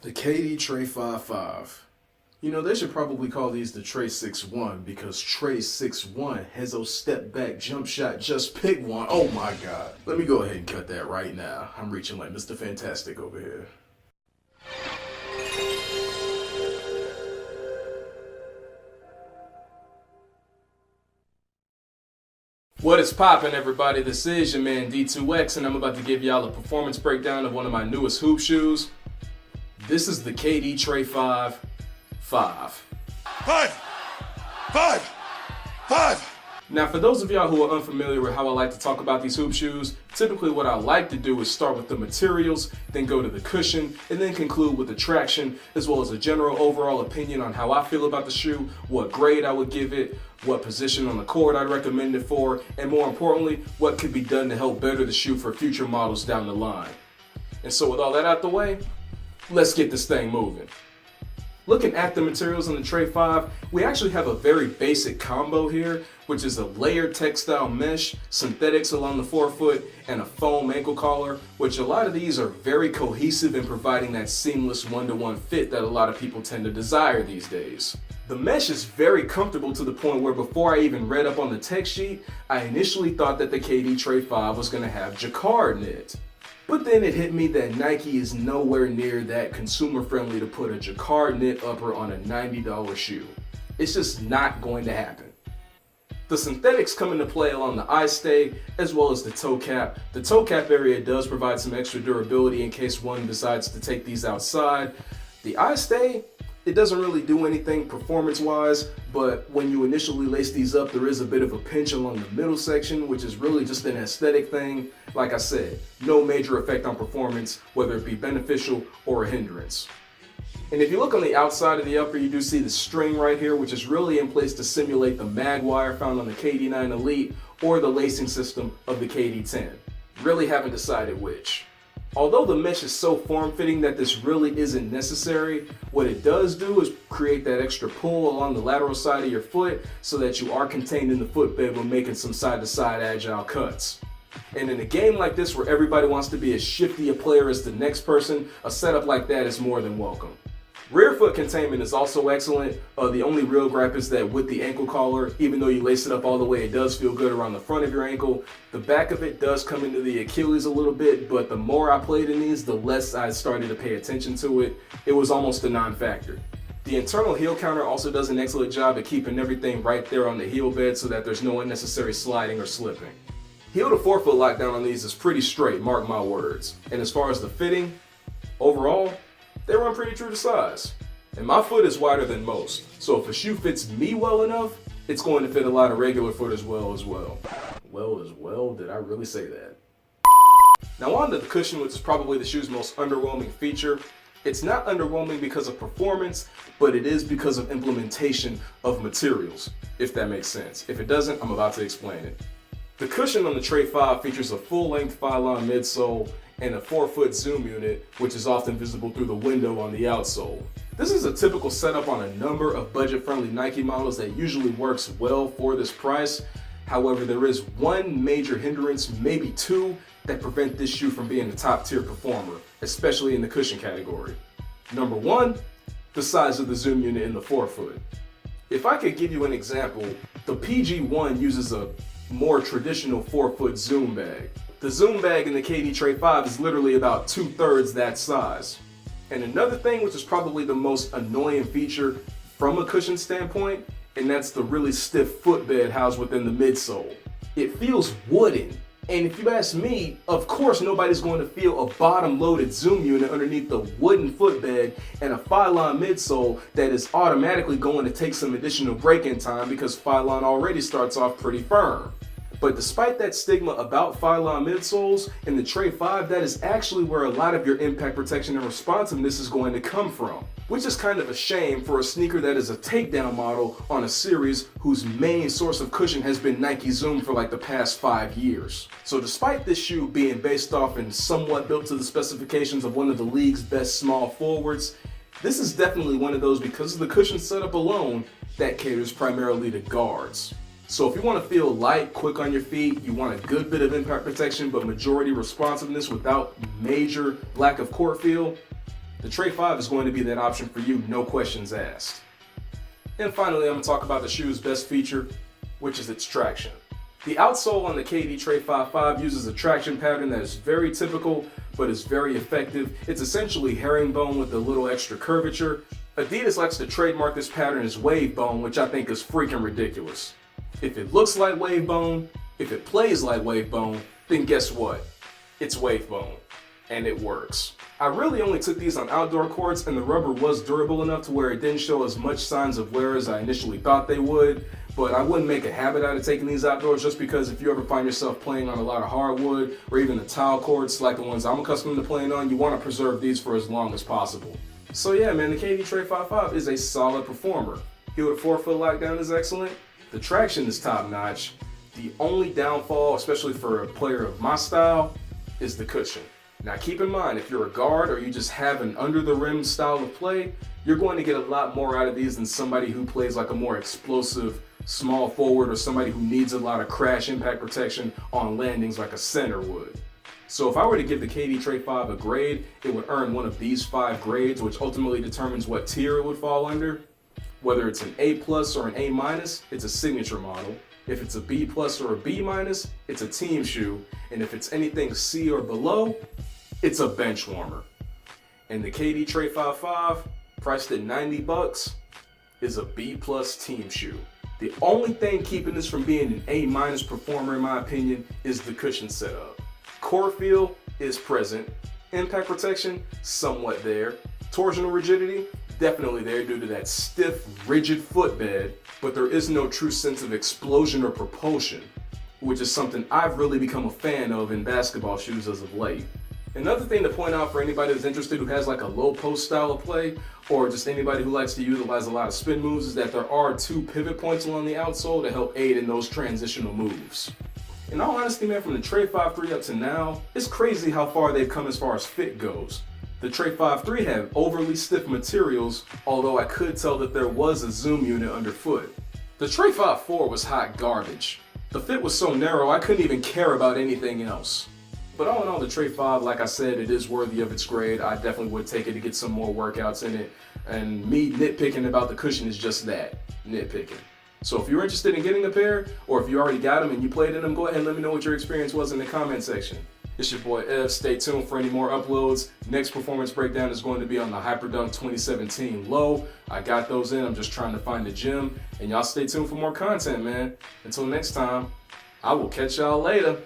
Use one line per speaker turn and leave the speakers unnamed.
The KD Trey 5.5. You know, they should probably call these the Trey 6.1 because Trey 6.1 has those step back jump shot, just pick one. Oh my God. Let me go ahead and cut that right now. I'm reaching like Mr. Fantastic over here. What is poppin', everybody? This is your man D2X, and I'm about to give y'all a performance breakdown of one of my newest hoop shoes. This is the KD Trey 5.5. Now, for those of y'all who are unfamiliar with how I like to talk about these hoop shoes, typically what I like to do is start with the materials, then go to the cushion, and then conclude with the traction, as well as a general overall opinion on how I feel about the shoe, what grade I would give it, what position on the court I'd recommend it for, and more importantly, what could be done to help better the shoe for future models down the line. And so with all that out the way, let's get this thing moving. Looking at the materials on the Trey 5, we actually have a very basic combo here, which is a layered textile mesh, synthetics along the forefoot, and a foam ankle collar, which a lot of these are very cohesive in providing that seamless one-to-one fit that a lot of people tend to desire these days. The mesh is very comfortable to the point where before I even read up on the tech sheet, I initially thought that the KD Trey 5 was going to have jacquard in it. But then it hit me that Nike is nowhere near that consumer friendly to put a jacquard knit upper on a $90 shoe. It's just not going to happen. The synthetics come into play along the eye stay as well as the toe cap. The toe cap area does provide some extra durability in case one decides to take these outside. The eye stay, it doesn't really do anything performance-wise, but when you initially lace these up, there is a bit of a pinch along the middle section, which is really just an aesthetic thing. Like I said, no major effect on performance, whether it be beneficial or a hindrance. And if you look on the outside of the upper, you do see the string right here, which is really in place to simulate the mag wire found on the KD9 Elite or the lacing system of the KD10. Really haven't decided which. Although the mesh is so form-fitting that this really isn't necessary, what it does do is create that extra pull along the lateral side of your foot so that you are contained in the footbed when making some side-to-side agile cuts. And in a game like this where everybody wants to be as shifty a player as the next person, a setup like that is more than welcome. Rear foot containment is also excellent. The only real gripe is that with the ankle collar, even though you lace it up all the way, it does feel good around the front of your ankle. The back of it does come into the Achilles a little bit, but the more I played in these, the less I started to pay attention to it. It was almost a non-factor. The internal heel counter also does an excellent job at keeping everything right there on the heel bed so that there's no unnecessary sliding or slipping. Heel to forefoot lockdown on these is pretty straight, mark my words. And as far as the fitting, overall, they run pretty true to size. And my foot is wider than most, so if a shoe fits me well enough, it's going to fit a lot of regular foot as well. Did I really say that? Now on to the cushion, which is probably the shoe's most underwhelming feature. It's not underwhelming because of performance, but it is because of implementation of materials, if that makes sense. If it doesn't, I'm about to explain it. The cushion on the Trey 5 features a full-length Phylon midsole and a 4-foot zoom unit, which is often visible through the window on the outsole. This is a typical setup on a number of budget-friendly Nike models that usually works well for this price. However, there is one major hindrance, maybe two, that prevent this shoe from being a top-tier performer, especially in the cushion category. Number one, the size of the zoom unit in the 4-foot. If I could give you an example, the PG1 uses a more traditional 4-foot zoom bag. The zoom bag in the KD Trey 5 is literally about 2/3 that size. And another thing, which is probably the most annoying feature from a cushion standpoint, and that's the really stiff footbed housed within the midsole. It feels wooden. And if you ask me, of course nobody's going to feel a bottom-loaded zoom unit underneath the wooden footbed and a Phylon midsole that is automatically going to take some additional break-in time because Phylon already starts off pretty firm. But despite that stigma about Phylon midsoles, in the Trey 5, that is actually where a lot of your impact protection and responsiveness is going to come from. Which is kind of a shame for a sneaker that is a takedown model on a series whose main source of cushion has been Nike Zoom for like the past 5 years. So despite this shoe being based off and somewhat built to the specifications of one of the league's best small forwards, this is definitely one of those, because of the cushion setup alone, that caters primarily to guards. So if you want to feel light, quick on your feet, you want a good bit of impact protection but majority responsiveness without major lack of court feel, the Trey 5 is going to be that option for you, no questions asked. And finally, I'm going to talk about the shoe's best feature, which is its traction. The outsole on the KD Trey 5.5 uses a traction pattern that is very typical, but is very effective. It's essentially herringbone with a little extra curvature. Adidas likes to trademark this pattern as wave bone, which I think is freaking ridiculous. If it looks like wave bone, if it plays like wave bone, then guess what? It's wave bone, and it works. I really only took these on outdoor courts, and the rubber was durable enough to where it didn't show as much signs of wear as I initially thought they would, but I wouldn't make a habit out of taking these outdoors, just because if you ever find yourself playing on a lot of hardwood or even the tile courts like the ones I'm accustomed to playing on, you want to preserve these for as long as possible. So yeah, man, the KD Trey 5.5 is a solid performer. Heel to forefoot lockdown is excellent. The traction is top notch. The only downfall, especially for a player of my style, is the cushion. Now keep in mind, if you're a guard or you just have an under the rim style of play, you're going to get a lot more out of these than somebody who plays like a more explosive small forward or somebody who needs a lot of crash impact protection on landings like a center would. So if I were to give the KD Trey 5 a grade, it would earn one of these 5 grades, which ultimately determines what tier it would fall under. Whether it's an A+ or an A-, it's a signature model. If it's a B+ or a B-, it's a team shoe. And if it's anything C or below, it's a bench warmer. And the KD Trey 5.5, priced at $90, is a B+ team shoe. The only thing keeping this from being an A- performer, in my opinion, is the cushion setup. Core feel is present. Impact protection, somewhat there. Torsional rigidity, definitely there due to that stiff, rigid footbed, but there is no true sense of explosion or propulsion, which is something I've really become a fan of in basketball shoes as of late. Another thing to point out for anybody who's interested who has like a low post style of play, or just anybody who likes to utilize a lot of spin moves, is that there are 2 pivot points along the outsole to help aid in those transitional moves. In all honesty, man, from the Trey 5.3 up to now, it's crazy how far they've come as far as fit goes. The Trey 5.3 had overly stiff materials, although I could tell that there was a zoom unit underfoot. The Trey 5.4 was hot garbage. The fit was so narrow I couldn't even care about anything else. But all in all, the Trey 5, like I said, it is worthy of its grade. I definitely would take it to get some more workouts in it. And me nitpicking about the cushion is just that, nitpicking. So if you're interested in getting a pair, or if you already got them and you played in them, go ahead and let me know what your experience was in the comment section. It's your boy Ev. Stay tuned for any more uploads. Next performance breakdown is going to be on the Hyperdunk 2017 Low. I got those in. I'm just trying to find the gym. And y'all stay tuned for more content, man. Until next time, I will catch y'all later.